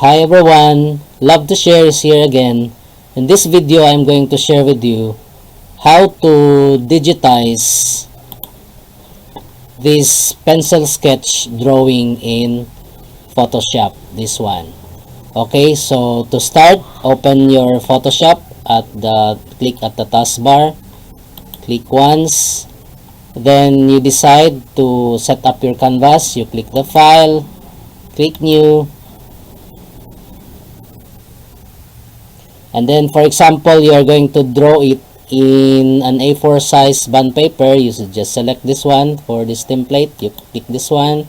Hi everyone, Love to Share is here again. In this video, I'm going to share with you how to digitize this pencil sketch drawing in Photoshop, this one. Okay, so to start, open your Photoshop click at the taskbar, click once, then you decide to set up your canvas. You click the file, click new, and then for example you are going to draw it in an A4 size bond paper. You should just select this one for this template. You click this one.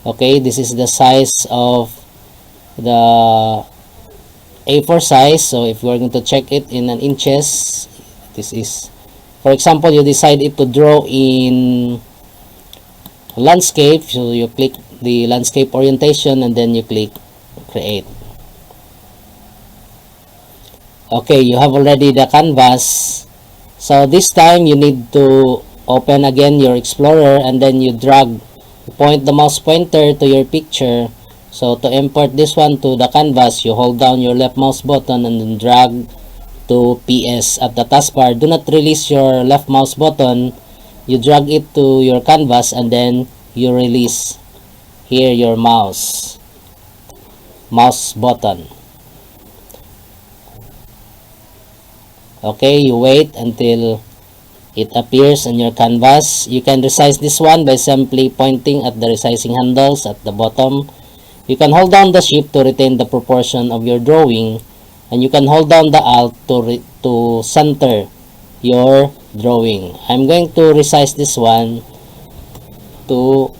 Okay, this is the size of the A4 size. So if you are going to check it in an inches, this is, for example, you decided to draw in landscape, so you click the landscape orientation and then you click create. Okay, you have already the canvas. So this time you need to open again your Explorer and then you point the mouse pointer to your picture. So to import this one to the canvas, you hold down your left mouse button and then drag to PS at the taskbar. Do not release your left mouse button. You drag it to your canvas and then you release here your mouse button. Okay, you wait until it appears on your canvas. You can resize this one by simply pointing at the resizing handles at the bottom. You can hold down the shift to retain the proportion of your drawing, and you can hold down the alt to center your drawing. I'm going to resize this one to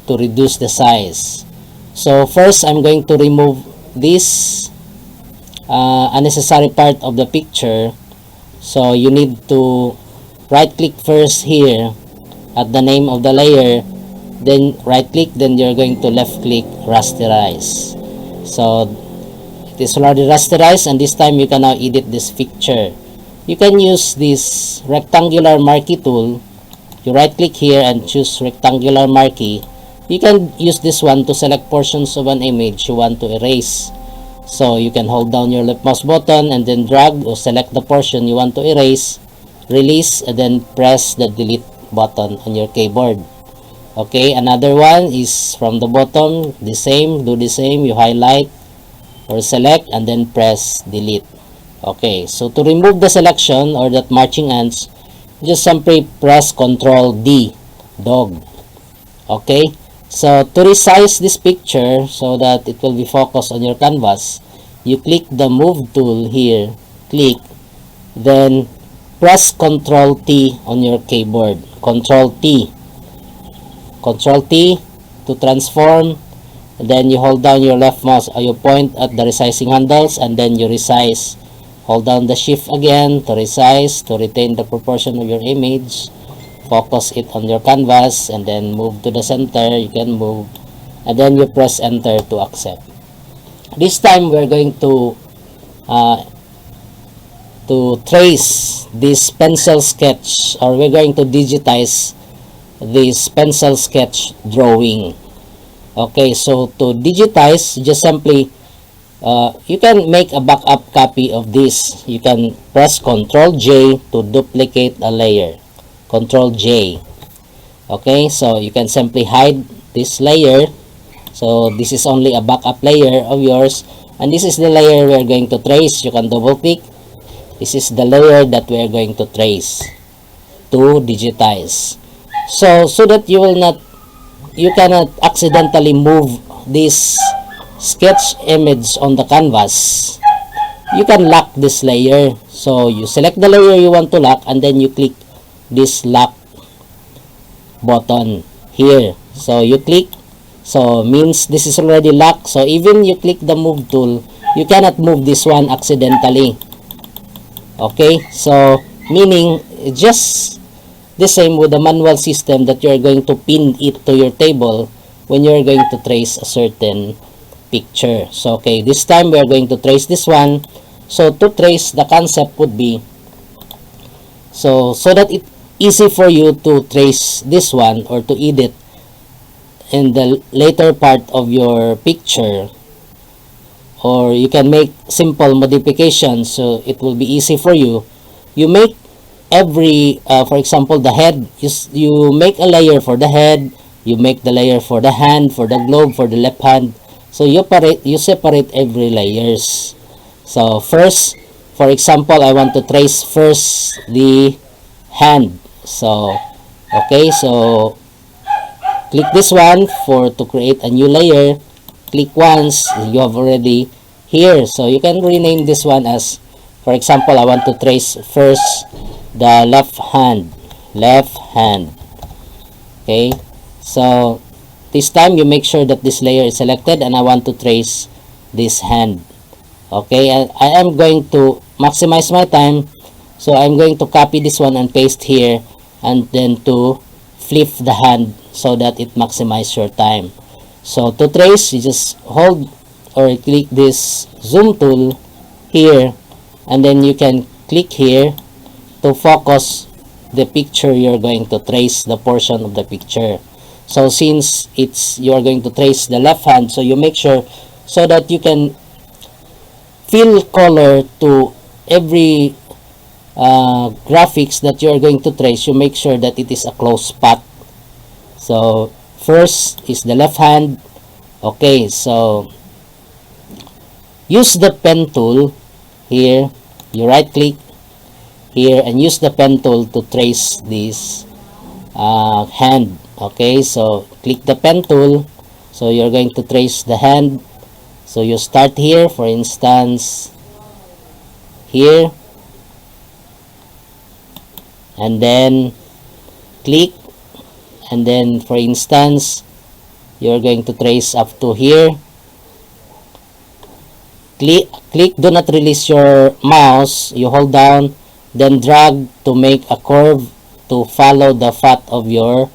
reduce the size. So first I'm going to remove this unnecessary part of the picture. So you need to right click first here at the name of the layer, then right click, then you're going to left click rasterize. So it is already rasterized, and this time you can now edit this picture. You can use this rectangular marquee tool. You right click here and choose rectangular marquee. You can use this one to select portions of an image you want to erase. So you can hold down your left mouse button and then drag or select the portion you want to erase, release, and then press the delete button on your keyboard. Okay, another one is from the bottom, do the same, you highlight or select and then press delete. Okay, so to remove the selection or that marching ants, just simply press Ctrl D, dog. Okay, so to resize this picture so that it will be focused on your canvas, you click the move tool here, click, then press Ctrl T on your keyboard, Ctrl T to transform, and then you hold down your left mouse, you point at the resizing handles and then you resize. Hold down the shift again to resize, to retain the proportion of your image, focus it on your canvas, and then move to the center. You can move, and then you press enter to accept. This time we're going to trace this pencil sketch, or we're going to digitize this pencil sketch drawing. Okay, so to digitize, just simply you can make a backup copy of this. You can press Ctrl J to duplicate a layer, Ctrl J. Okay, so you can simply hide this layer. So this is only a backup layer of yours, and this is the layer we're going to trace. You can double click. This is the layer that we're going to trace to digitize. So that you cannot accidentally move this sketch image on the canvas, you can lock this layer. So you select the layer you want to lock and then you click this lock button here. So you click, so means this is already locked. So even you click the move tool, you cannot move this one accidentally. Okay, so meaning just the same with the manual system that you're going to pin it to your table when you're going to trace a certain picture. So okay, this time we're going to trace this one. So to trace, the concept would be so that it's easy for you to trace this one or to edit in the later part of your picture. or you can make simple modifications so it will be easy for you. You make every for example, the head, you make a layer for the head, you make the layer for the hand, for the glove, for the left hand. So you separate every layers. So first, for example, I want to trace first the hand. So okay, so click this one for to create a new layer. Click once, you have already here. So you can rename this one as, for example, I want to trace first the left hand. Okay, so this time you make sure that this layer is selected, and I want to trace this hand. Okay, and I am going to maximize my time, so I'm going to copy this one and paste here, and then to flip the hand so that it maximizes your time. So to trace, you just hold or click this zoom tool here, and then you can click here to focus the picture you're going to trace, the portion of the picture. So since you are going to trace the left hand, so you make sure so that you can fill color to every graphics that you are going to trace. You make sure that it is a close spot. So first is the left hand. Okay, so use the pen tool here. You right click here and use the pen tool to trace this hand. Okay, so click the pen tool, so you're going to trace the hand. So you start here, for instance here, and then click, and then for instance you're going to trace up to here. Click, do not release your mouse, you hold down, then drag to make a curve to follow the path of your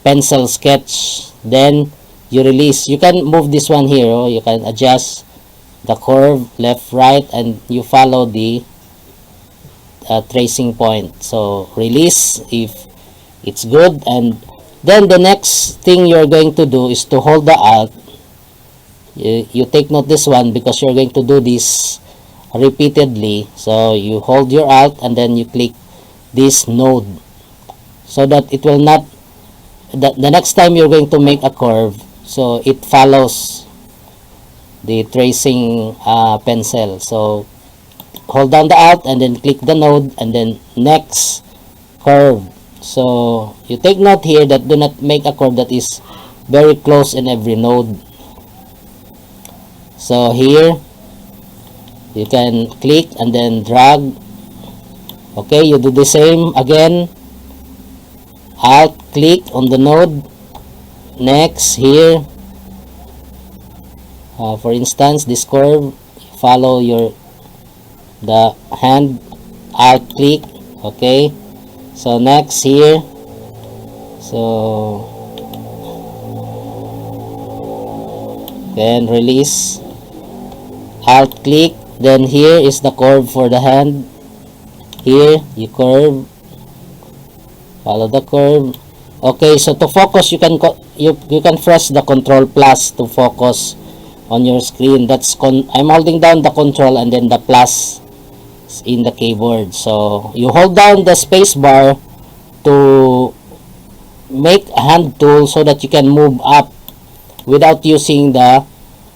pencil sketch. Then you release. You can move this one here, you can adjust the curve left, right, and you follow the tracing point. So release if it's good, and then the next thing you're going to do is to hold the alt. You take note this one because you're going to do this repeatedly. So you hold your alt and then you click this node so that it will not, the next time you're going to make a curve, so it follows the tracing pencil. So hold down the alt and then click the node and then next curve. So you take note here that do not make a curve that is very close in every node. So here you can click and then drag. Okay, you do the same again. Alt click on the node. Next here, for instance this curve, follow the hand, alt click. Okay, so next here, so then release, alt click, then here is the curve for the hand. Here you curve, follow the curve. Okay, so to focus you can press the control plus to focus on your screen. I'm holding down the control and then the plus in the keyboard. So you hold down the space bar to make a hand tool so that you can move up without using the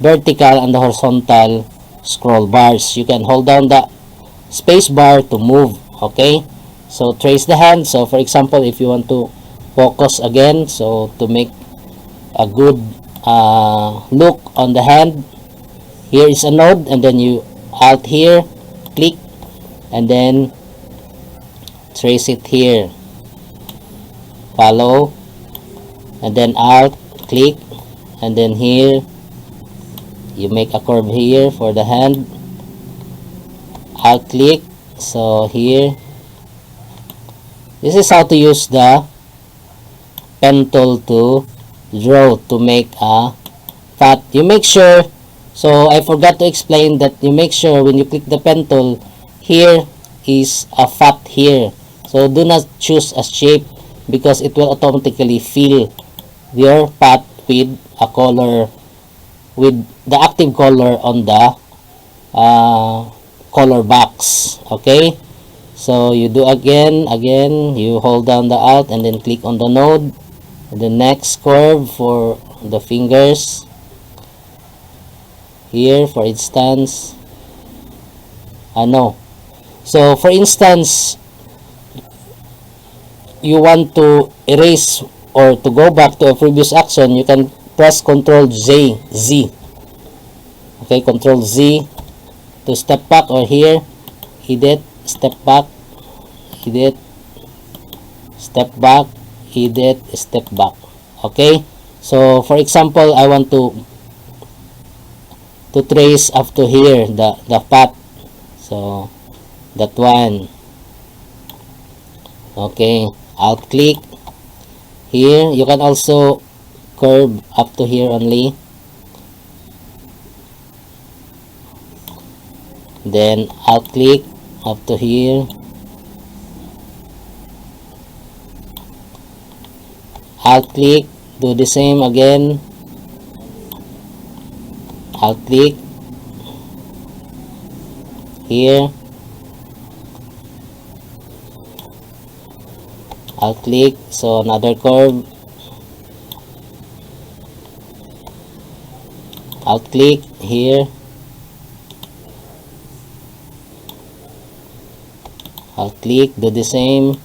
vertical and the horizontal scroll bars. You can hold down the space bar to move. Okay, so trace the hand. So for example, if you want to focus again, so to make a good look on the hand, here is a node, and then you alt here, click, and then trace it here, follow, and then alt click, and then here you make a curve here for the hand, alt click. So here, this is how to use the pen tool to draw, to make a path. You make sure, so I forgot to explain that you make sure when you click the pen tool, here is a path here. So do not choose a shape because it will automatically fill your path with a color with the active color on the color box. Okay, so you do again, you hold down the alt and then click on the node, the next curve for the fingers here, for instance. So for instance, you want to erase or to go back to a previous action, you can press Ctrl Z. Okay, Ctrl Z to step back, or here, edit, step back, edit, step back, edit, step back. Okay, so for example, I want to trace up to here the path, so that one. Okay, alt click here. You can also curve up to here only, then alt click up to here, alt click, do the same again, alt click here, alt click, so another curve, alt click here, alt click, do the same,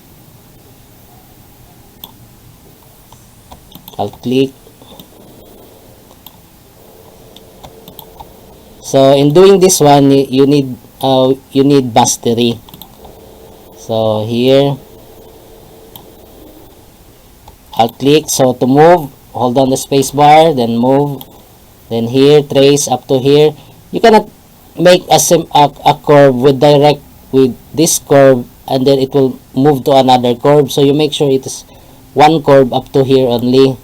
alt click. So in doing this one, you need mastery. So here, alt click, so to move, hold down the space bar, then move, then here, trace up to here. You cannot make a curve with this curve and then it will move to another curve, so you make sure it is one curve up to here only.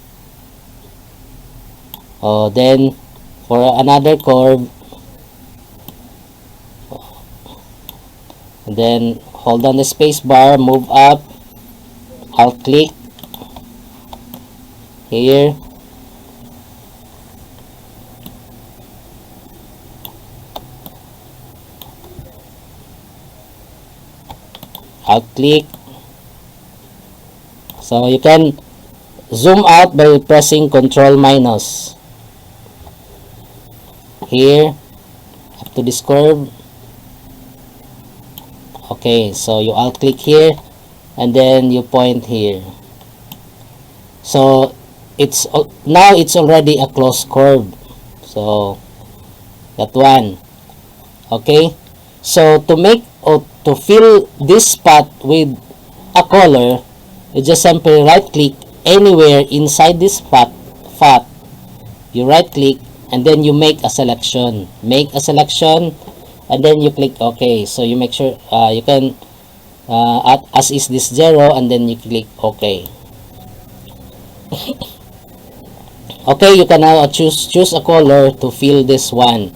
Then for another curve, then hold down the space bar, move up, alt click here, alt click. So you can zoom out by pressing Ctrl minus here up to this curve. Okay, so you alt click here and then you point here. So now it's already a closed curve. So that one. Okay, so to make or to fill this spot with a color, you just simply right click anywhere inside this spot, you right click and then you make a selection, and then you click OK. So you make sure you can as is this 0 and then you click OK. Okay, you can now choose a color to fill this one.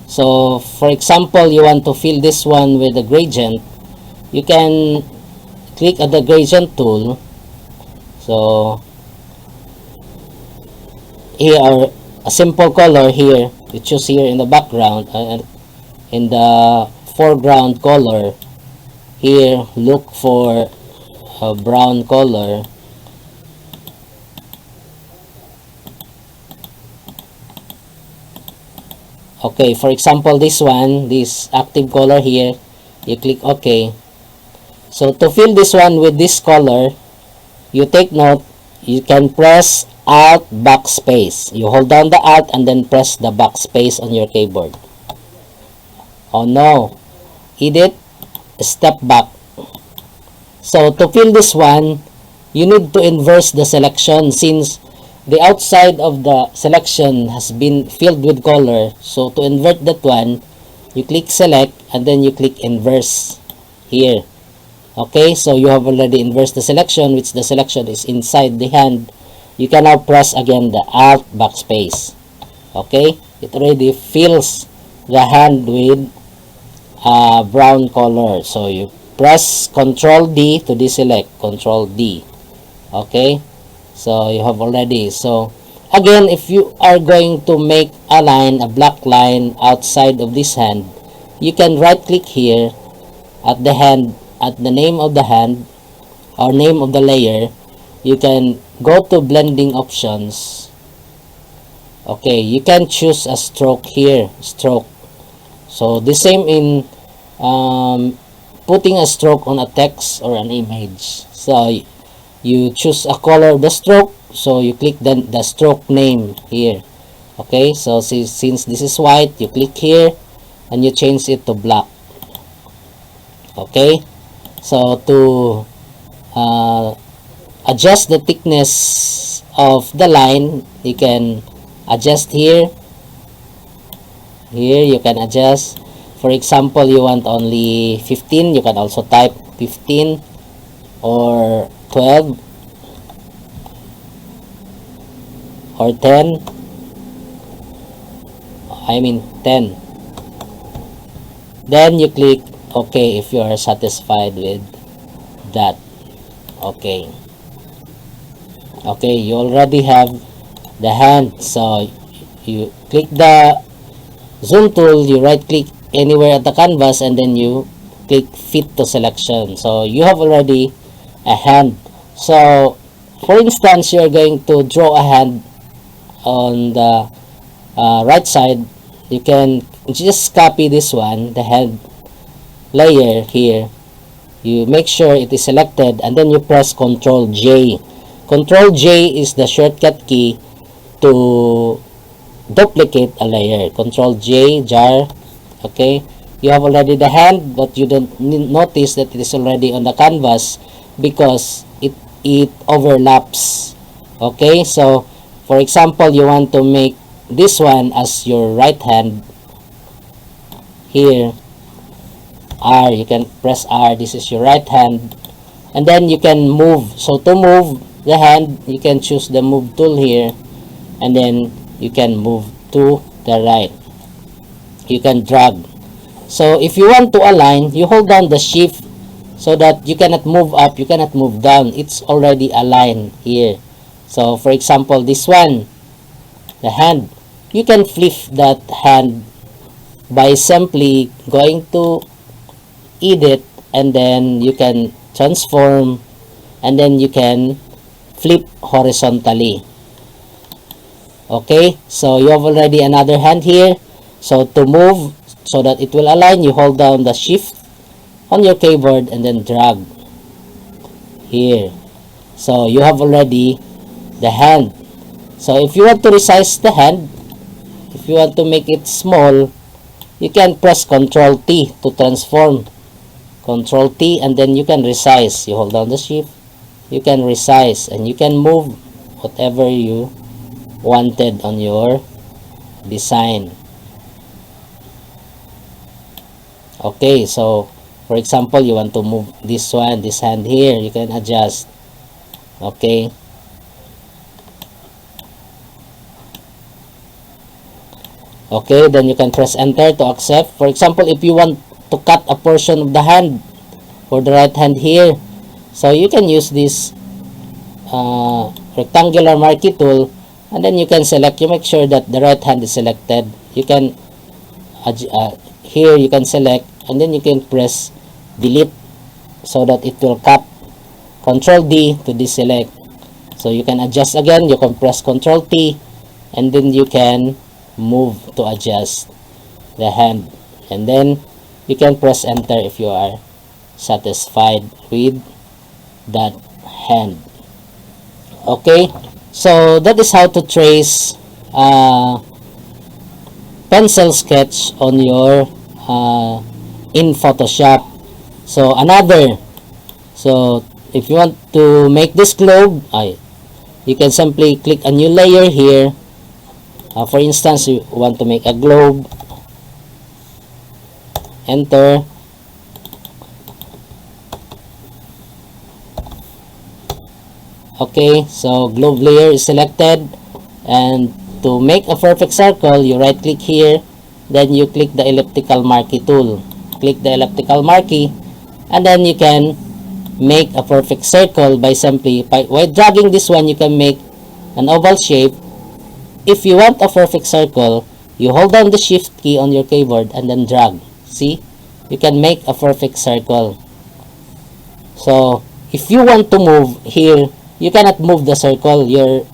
So for example, you want to fill this one with a gradient, you can click at the gradient tool. So here are a simple color here, you choose here in the background, in the foreground color here, look for a brown color. Okay, for example, this one, this active color here, you click OK. So to fill this one with this color, you take note, you can press Alt backspace. You hold down the Alt and then press the backspace on your keyboard. Oh no, edit, step back. So to fill this one, you need to inverse the selection since the outside of the selection has been filled with color. So to invert that one, you click select and then you click inverse here. Okay, so you have already inversed the selection, which the selection is inside the hand. You can now press again the Alt backspace. Okay, it already fills the hand with brown color. So you press Ctrl D to deselect, Ctrl D. Okay, so you have already. So again, if you are going to make a line, a black line outside of this hand, you can right click here at the hand, at the name of the hand or name of the layer. You can go to blending options. Okay, you can choose a stroke here, stroke. So the same in putting a stroke on a text or an image. So you choose a color of the stroke, so you click the stroke name here. Okay, so since this is white, you click here and you change it to black. Okay, so to adjust the thickness of the line, you can adjust here. Here you can adjust. For example, you want only 15, you can also type 15 or 12 or 10. I mean 10. Then you click OK if you are satisfied with that. Okay. Okay, you already have the hand. So you click the zoom tool, you right click anywhere at the canvas, and then you click fit to selection. So you have already a hand. So for instance, you're going to draw a hand on the right side. You can just copy this one, the hand layer here. You make sure it is selected, and then you press Ctrl J. Ctrl J is the shortcut key to duplicate a layer. Ctrl J, jar. Okay, you have already the hand, but you don't notice that it is already on the canvas because it overlaps. Okay, so for example, you want to make this one as your right hand. Here, R, you can press R. This is your right hand, and then you can move. So to move the hand, you can choose the move tool here, and then you can move to the right. You can drag. So if you want to align, you hold down the shift so that you cannot move up, you cannot move down. It's already aligned here. So for example, this one, the hand, you can flip that hand by simply going to edit, and then you can transform, and then you can flip horizontally. Okay, so you have already another hand here. So to move so that it will align, you hold down the shift on your keyboard and then drag here. So you have already the hand. So if you want to resize the hand, if you want to make it small, you can press Ctrl T to transform. Ctrl T, and then you can resize. You hold down the shift, you can resize, and you can move whatever you wanted on your design. Okay, so for example, you want to move this one, this hand here, you can adjust. Okay, okay, then you can press enter to accept. For example, if you want to cut a portion of the hand for the right hand here, so you can use this rectangular marquee tool, and then you can select. You make sure that the right hand is selected. You can here you can select, and then you can press delete so that it will cut. Ctrl D to deselect. So you can adjust again. You can press Ctrl T, and then you can move to adjust the hand, and then you can press enter if you are satisfied with that hand. Okay, so that is how to trace pencil sketch on your in Photoshop. So if you want to make this globe, you can simply click a new layer here. For instance, you want to make a globe, enter. Okay, so globe layer is selected, and to make a perfect circle, you right click here, then you click the elliptical marquee tool. Click the elliptical marquee, and then you can make a perfect circle by simply, by dragging this one, you can make an oval shape. if you want a perfect circle, you hold down the shift key on your keyboard and then drag. See, you can make a perfect circle. So if you want to move here, you cannot move the circle, your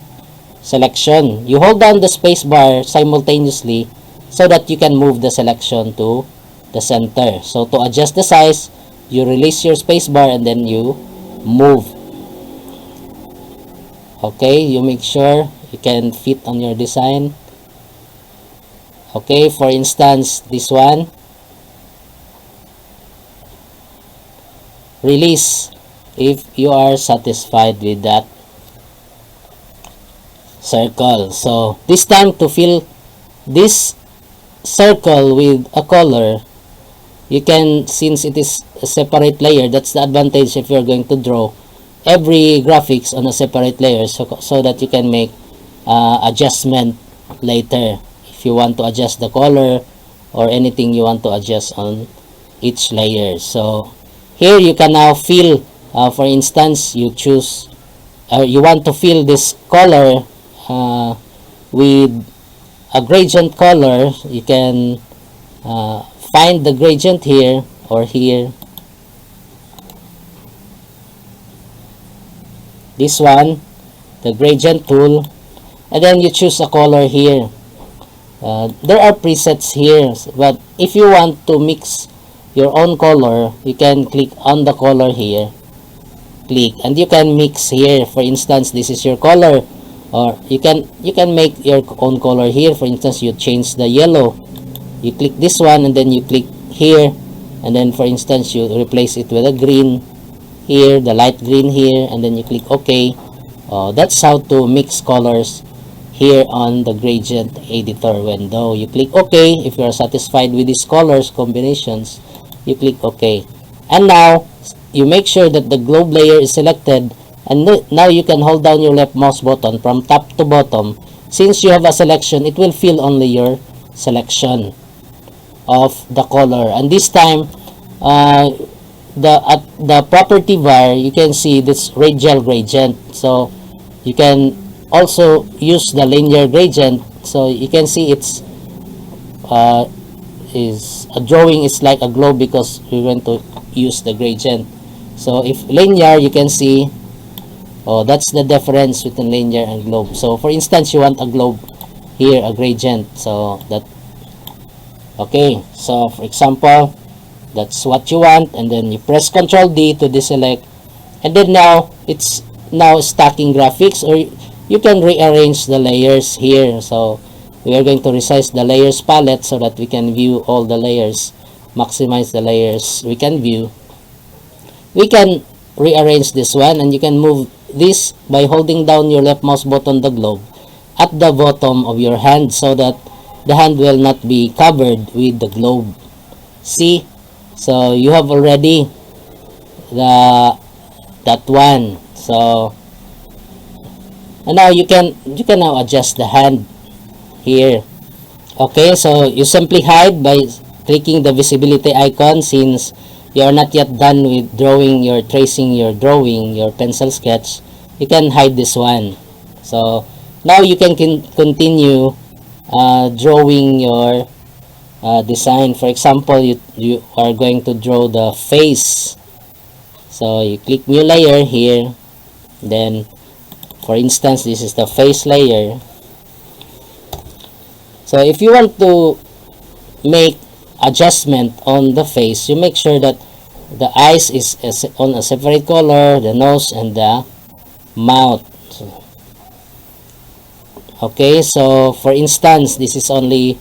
selection. You hold down the space bar simultaneously so that you can move the selection to the center. So to adjust the size, you release your space bar and then you move. Okay, you make sure you can fit on your design. Okay, for instance, this one, release if you are satisfied with that circle. So this time, to fill this circle with a color, you can, since it is a separate layer, that's the advantage if you're going to draw every graphics on a separate layer, so that you can make adjustment later if you want to adjust the color or anything you want to adjust on each layer. So here you can now fill, for instance, you choose, you want to fill this color with a gradient color. You can find the gradient here or here, this one, the gradient tool, and then you choose a color here. There are presets here, but if you want to mix your own color, you can click on the color here, click, and you can mix here. For instance, this is your color, or you can make your own color here. For instance, you change the yellow, you click this one, and then you click here, and then for instance you replace it with a green here, the light green here, and then you click OK. That's how to mix colors here on the gradient editor window. You click OK if you are satisfied with these colors combinations. You click OK, and now you make sure that the globe layer is selected, and now you can hold down your left mouse button from top to bottom. Since you have a selection, it will fill only your selection of the color. And this time, at the property bar, you can see this radial gradient. So you can also use the linear gradient. So you can see it's is a drawing is like a globe because we're going to use the gradient. So if linear, you can see, that's the difference between linear and globe. So for instance, you want a globe here, a gradient. So that, okay, so for example, that's what you want, and then you press Ctrl D to deselect, and then now it's now stacking graphics, or you can rearrange the layers here. So we are going to resize the layers palette so that we can view all the layers, maximize the layers we can view. We can rearrange this one, and you can move this by holding down your left mouse button, the globe, at the bottom of your hand, so that the hand will not be covered with the globe. See, so you have already that one. So, and now you can now adjust the hand here. Okay, so you simply hide by clicking the visibility icon. Since you are not yet done with drawing your your pencil sketch, you can hide this one. So now you can continue drawing your design. For example, you are going to draw the face. So you click new layer here, then for instance, this is the face layer. So if you want to make adjustment on the face, you make sure that the eyes is on a separate color, the nose and the mouth. Okay, so for instance, this is only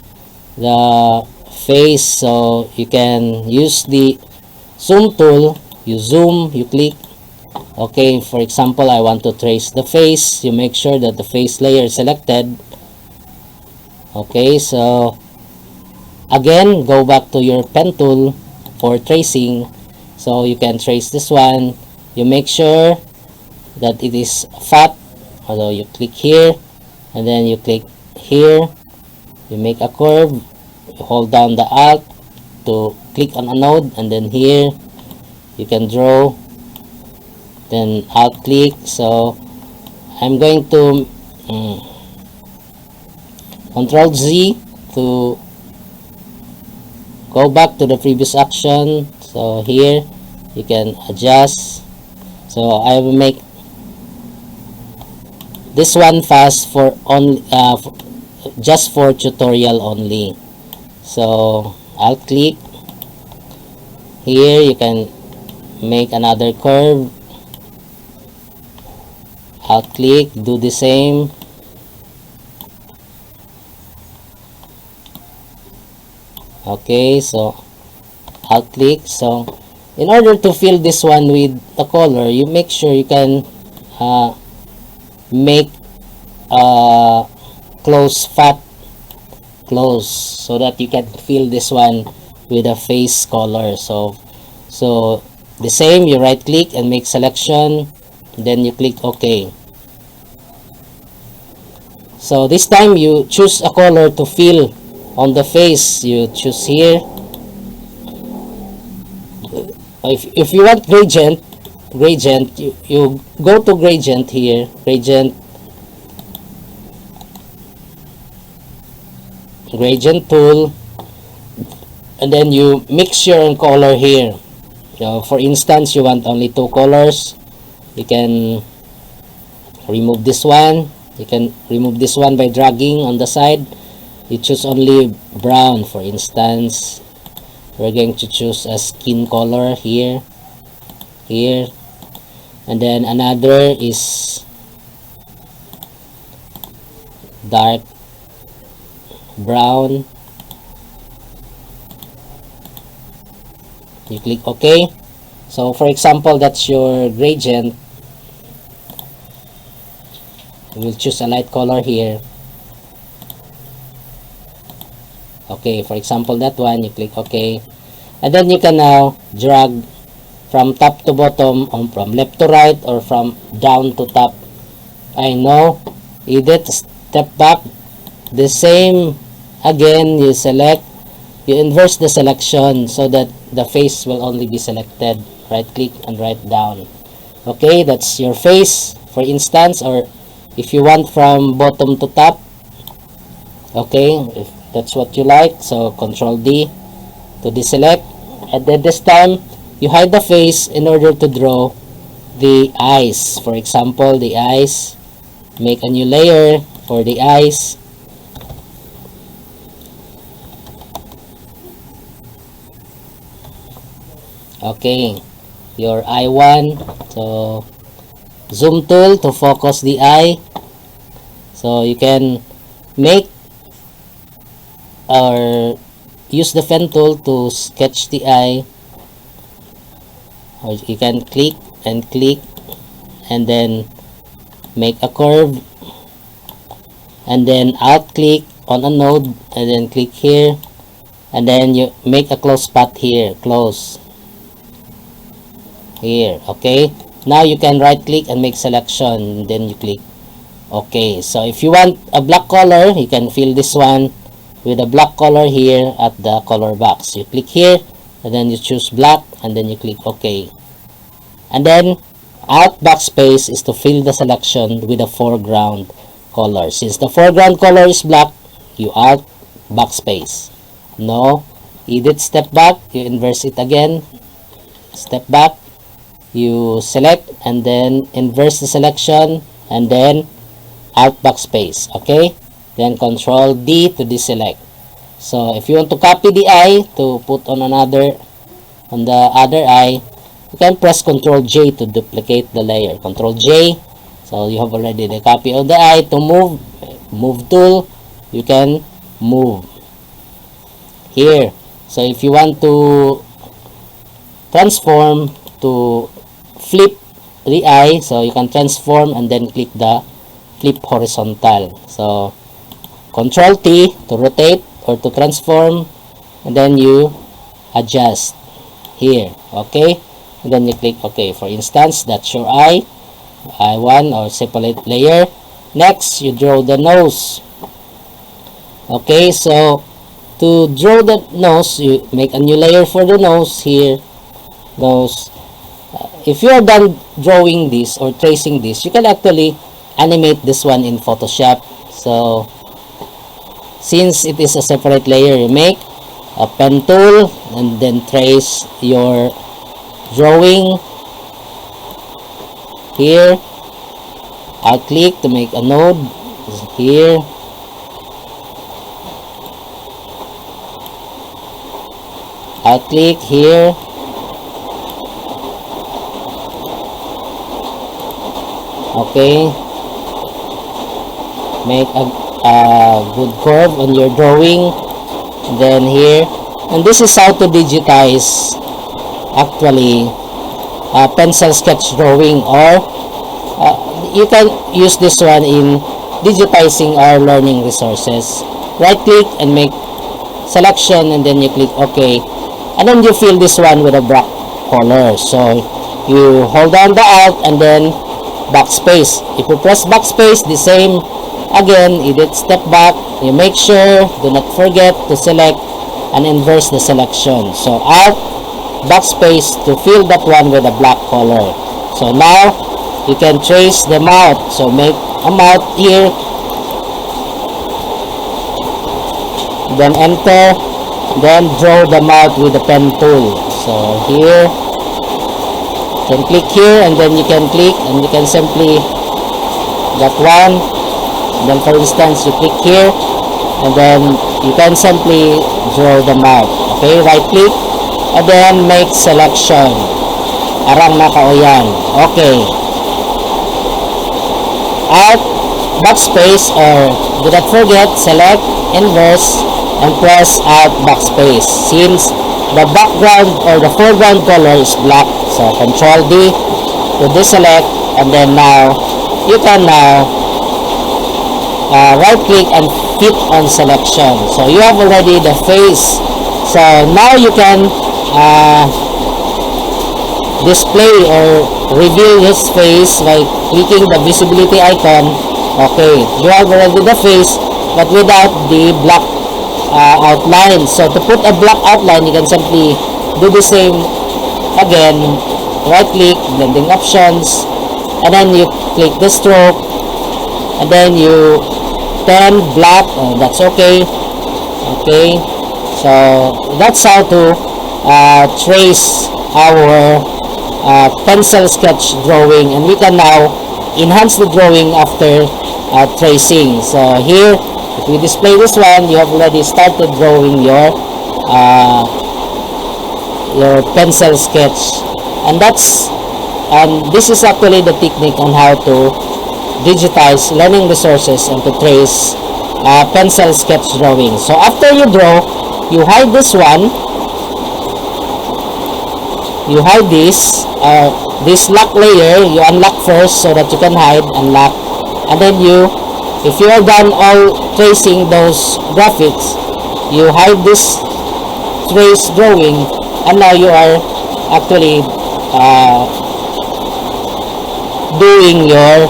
the face, so you can use the zoom tool. You zoom, you click. Okay, for example, I want to trace the face. You make sure that the face layer is selected. Okay, so again, go back to your pen tool for tracing. So you can trace this one. You make sure that it is fat. Although you click here, and then you click here. You make a curve. You hold down the Alt to click on a node, and then here you can draw. Then Alt click. So I'm going to Control Z to go back to the previous action. So here you can adjust. So I will make this one fast for only just for tutorial only. So I'll click here. You can make another curve. I'll click, do the same. Okay, so I'll click. So in order to fill this one with the color, you make sure you can make close, fat close, so that you can fill this one with a face color. So the same, you right click and make selection, then you click OK. So this time you choose a color to fill on the face. You choose here. If you want gradient, you go to gradient here, gradient tool, and then you mix your own color here. So for instance, you want only 2 colors, you can remove this one. You can remove this one by dragging on the side. You choose only brown. For instance, we're going to choose a skin color here, and then another is dark brown. You click OK. So for example, that's your gradient. We'll choose a light color here. Okay, for example, that one, you click OK. And then you can now drag from top to bottom, or from left to right, or from down to top. I know, edit, step back, the same again. You select, you inverse the selection so that the face will only be selected. Right click and right down. Okay, that's your face, for instance, or if you want from bottom to top. Okay, if that's what you like, so Control D to deselect. And then this time you hide the face in order to draw the eyes. For example, the eyes, make a new layer for the eyes. Okay, your eye one, so zoom tool to focus the eye. So you can make or use the pen tool to sketch the eye, or you can click and then make a curve, and then alt click on a node and then click here, and then you make a close path here, close here. Okay, now you can right click and make selection, then you click OK. So if you want a black color, you can fill this one with a black color here at the color box. You click here and then you choose black and then you click OK. And then alt backspace is to fill the selection with a foreground color. Since the foreground color is black, you alt backspace. No, edit, step back, you inverse it again, step back, you select and then inverse the selection, and then alt backspace. Okay, then Control D to deselect. So if you want to copy the eye to put on the other eye, you can press Control J to duplicate the layer. Control J, so you have already the copy of the eye. To move tool, you can move here. So if you want to transform, to flip the eye, so you can transform and then click the flip horizontal. So Control T to rotate or to transform, and then you adjust here. Okay, and then you click OK. For instance, that's your eye one, or separate layer. Next, you draw the nose. Okay, so to draw the nose, you make a new layer for the nose here. Nose. If you are done drawing this or tracing this, you can actually animate this one in Photoshop. So since it is a separate layer, you make a pen tool and then trace your drawing here. I'll click to make a node here. I'll click here. Okay, make a good curve on your drawing, then here, and this is how to digitize actually pencil sketch drawing, or you can use this one in digitizing our learning resources. Right click and make selection, and then you click OK, and then you fill this one with a black color. So you hold down the Alt and then backspace. If you press backspace, the same again, you did step back, you make sure, do not forget to select and inverse the selection. So Alt, backspace to fill that one with a black color. So now you can trace the mouth. So make a mouth here, then enter, then draw the mouth with the pen tool. So here, you can click here, and then you can click and you can simply that one, and then for instance you click here, and then you can simply draw the mouth. Okay, right click and then make selection. Arang na kao yan. Okay, Alt, backspace, or do not forget, select, inverse, and press Alt, backspace, since the background or the foreground color is black. So Control D to deselect, and then now you can now right click and fit on selection. So you have already the face. So now you can display or reveal his face by clicking the visibility icon. Okay, you have already the face, but without the black outline. So to put a black outline, you can simply do the same again. Right click, blending options, and then you click the stroke, and then you turn black. That's okay. Okay, so that's how to trace our pencil sketch drawing, and we can now enhance the drawing after tracing. So here, if we display this one, you have already started drawing your pencil sketch, and this is actually the technique on how to digitize learning resources and to trace pencil sketch drawing. So after you draw, you hide this one, you hide this lock layer, you unlock first so that you can hide, unlock, and then if you are done all tracing those graphics, you hide this trace drawing, and now you are actually doing your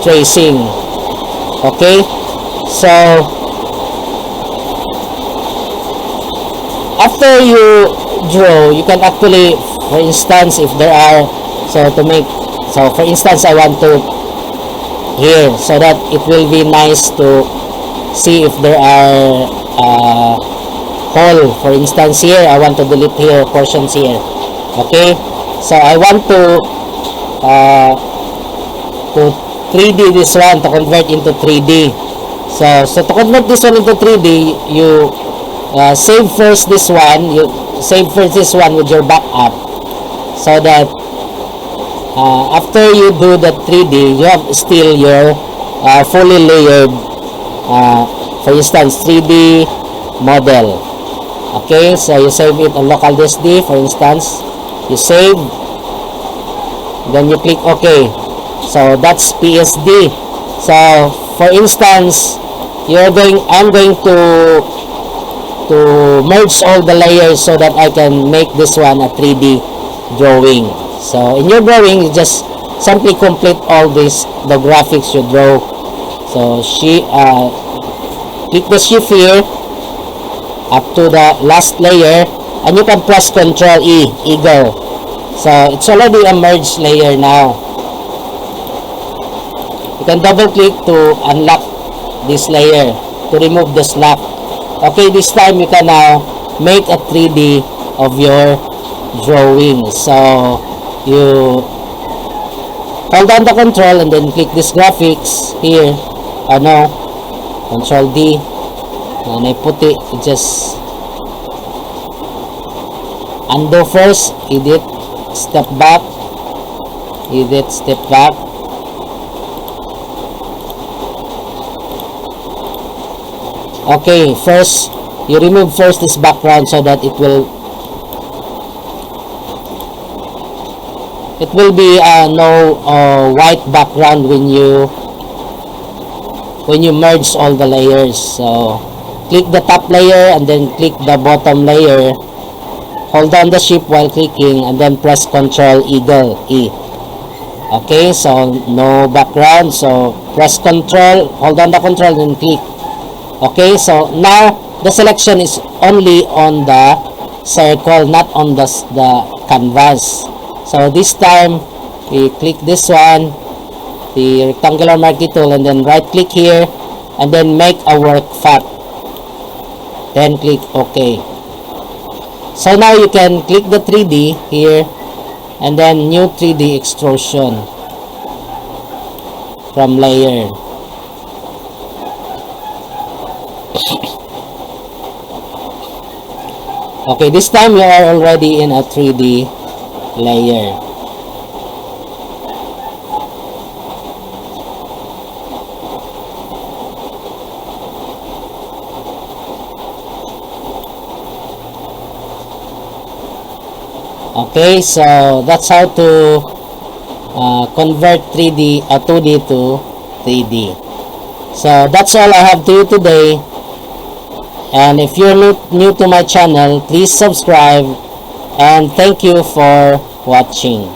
tracing. Okay, so after you draw, you can actually, for instance, if there are, so for instance, I want to here, so that it will be nice to see if there are hole. For instance, here I want to delete here portions here. Okay, so I want to 3D this one, to convert into 3D. So to convert this one into 3D, you save first this one. You save first this one with your backup, so that after you do the 3D, you have still your fully layered, for instance, 3D model. Okay, so you save it on local disk D, for instance. You save, then you click OK. So that's PSD. So for instance, I'm going to merge all the layers so that I can make this one a 3D drawing. So in your drawing, you just simply complete all the graphics you draw. So click the shift here up to the last layer, and you can press Ctrl E, eagle. So it's already a merged layer now. You can double click to unlock this layer. to remove the slack. Okay, this time you can now make a 3D of your drawing. So you hold down the control and then click this graphics here, control D na puti, just undo first, edit, step back, okay. First you remove first this background so that it will be no white background when you merge all the layers. So click the top layer and then click the bottom layer, hold down the shift while clicking, and then press Ctrl E. Okay, so no background, so press Ctrl, hold down the Ctrl, and click. Okay, so now the selection is only on the circle, not on the canvas. So this time we click this one, the rectangular marquee tool, and then right click here and then make a work fat, then click OK. So now you can click the 3D here and then new 3D extrusion from layer. Okay, this time you are already in a 3D layer. Okay, so that's how to convert 2D to 3D. So that's all I have to you today. And if you're new to my channel, please subscribe, and thank you for watching.